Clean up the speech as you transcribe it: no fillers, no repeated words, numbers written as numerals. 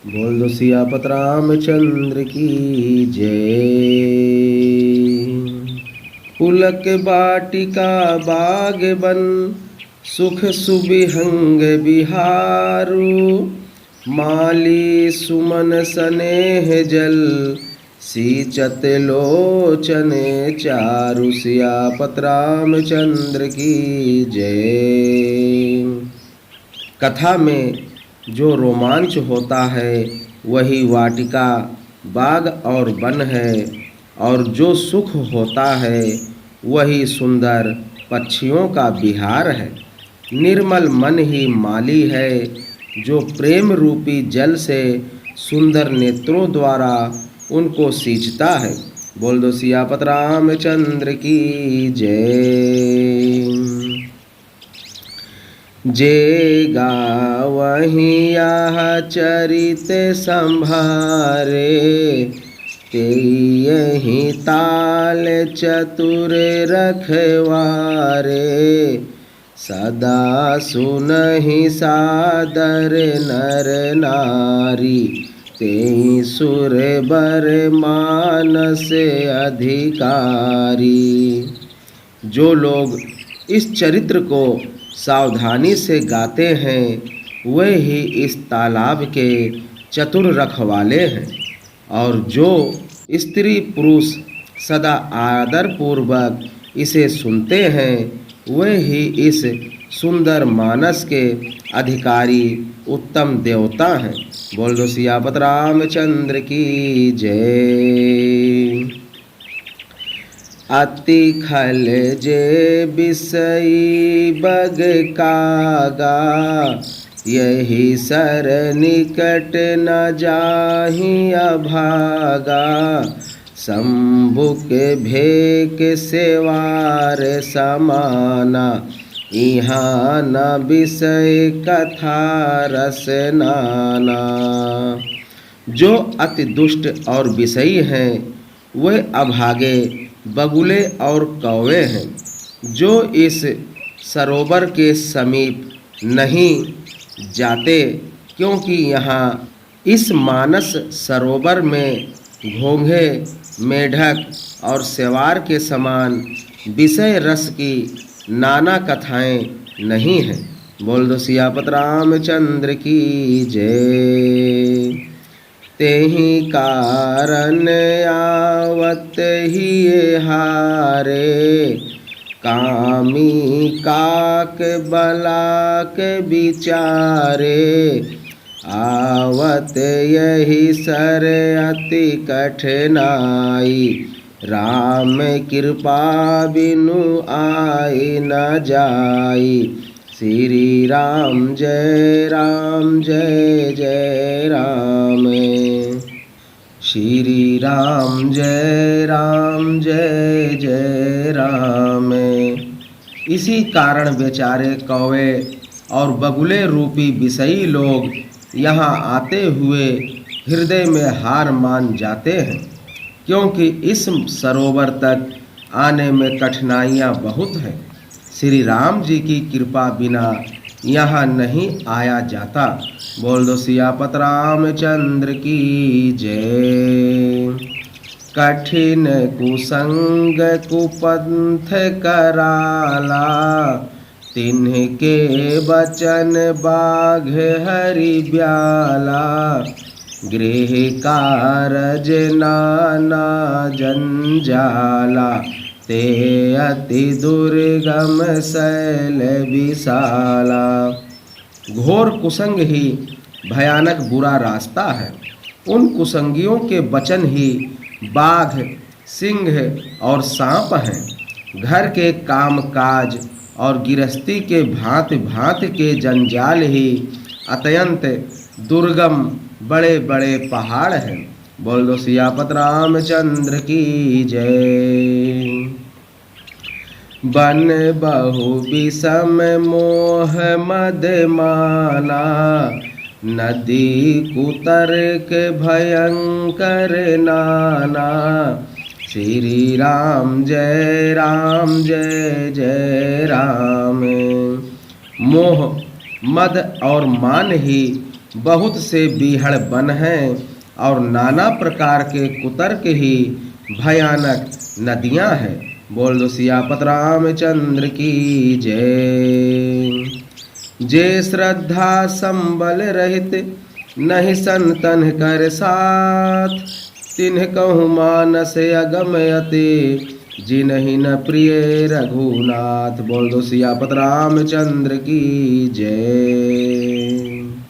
बोल दो सियापत रामचंद्र की जय। पुलक बाटिका बाग बन सुख सुबिहंग बिहारू। माली सुमन स्नेह जल सींचत लोचन चारु। सियापत रामचंद्र की जय। कथा में जो रोमांच होता है वही वाटिका बाग और वन है, और जो सुख होता है वही सुंदर पक्षियों का विहार है। निर्मल मन ही माली है जो प्रेम रूपी जल से सुंदर नेत्रों द्वारा उनको सींचता है। बोल दो सियापत रामचंद्र की जय। जे गावहि यह चरित संभारे, तेहि ताल चतुर रखवारे। सदा सुनहि सादर नर नारी, तेहि सुर बर मानस अधिकारी। जो लोग इस चरित्र को सावधानी से गाते हैं वे ही इस तालाब के चतुर रखवाले हैं, और जो स्त्री पुरुष सदा आदर पूर्वक इसे सुनते हैं वे ही इस सुंदर मानस के अधिकारी उत्तम देवता हैं। बोल दो सियापत रामचंद्र की जय। अति खल जे बिसई बग कागा, यही सर निकट न जाहि अभागा। शंभुक भेक सेवार समाना, यहाँ न विषय कथा रस नाना। जो अति दुष्ट और विषयी हैं वे अभागे बगुले और कौवे हैं, जो इस सरोवर के समीप नहीं जाते, क्योंकि यहाँ इस मानस सरोवर में घोंघे, मेढक और सेवार के समान विषय रस की नाना कथाएं नहीं हैं। बोल दो सियापत रामचंद्र की जय। तेहि कारण आवत ही हारे, कामी काक बलाक विचारे। आवत यही सर अति कठिनाई, राम कृपा बिनु आए न जाई। श्री राम जय राम जय जय राम। श्री राम जय जय राम। इसी कारण बेचारे कौवे और बगुले रूपी विषयी लोग यहाँ आते हुए हृदय में हार मान जाते हैं, क्योंकि इस सरोवर तक आने में कठिनाइयाँ बहुत हैं। श्री राम जी की कृपा बिना यहाँ नहीं आया जाता। बोल दो सियापत रामचंद्र की जय। कठिन कुसंग कुपंथ कराला, तिन्हके बचन बाघ हरि ब्याला। गृह कारज नाना जंजाला, ते अति दुर्गम शैल विशाला। घोर कुसंग ही भयानक बुरा रास्ता है। उन कुसंगियों के वचन ही बाघ, सिंह और सांप हैं। घर के काम काज और गृहस्थी के भांति भांति के जंजाल ही अत्यंत दुर्गम बड़े बड़े पहाड़ हैं। बोल दो सियापत रामचंद्र की जय। बन बहु विषम मोह मद माना, नदी कुतर्क भयंकर नाना। श्री राम जय जय राम। मोह, मद और मान ही बहुत से बीहड़ वन हैं और नाना प्रकार के कुतर्क ही भयानक नदियां हैं। बोल दो सियापत रामचंद्र की जय। जे श्रद्धा संबल रहित नहीं संतन कर साथ, तिन्ह कहूँ मानस अगम अति जिन्हि न प्रिय रघुनाथ। बोल दो सियापत रामचंद्र की जय।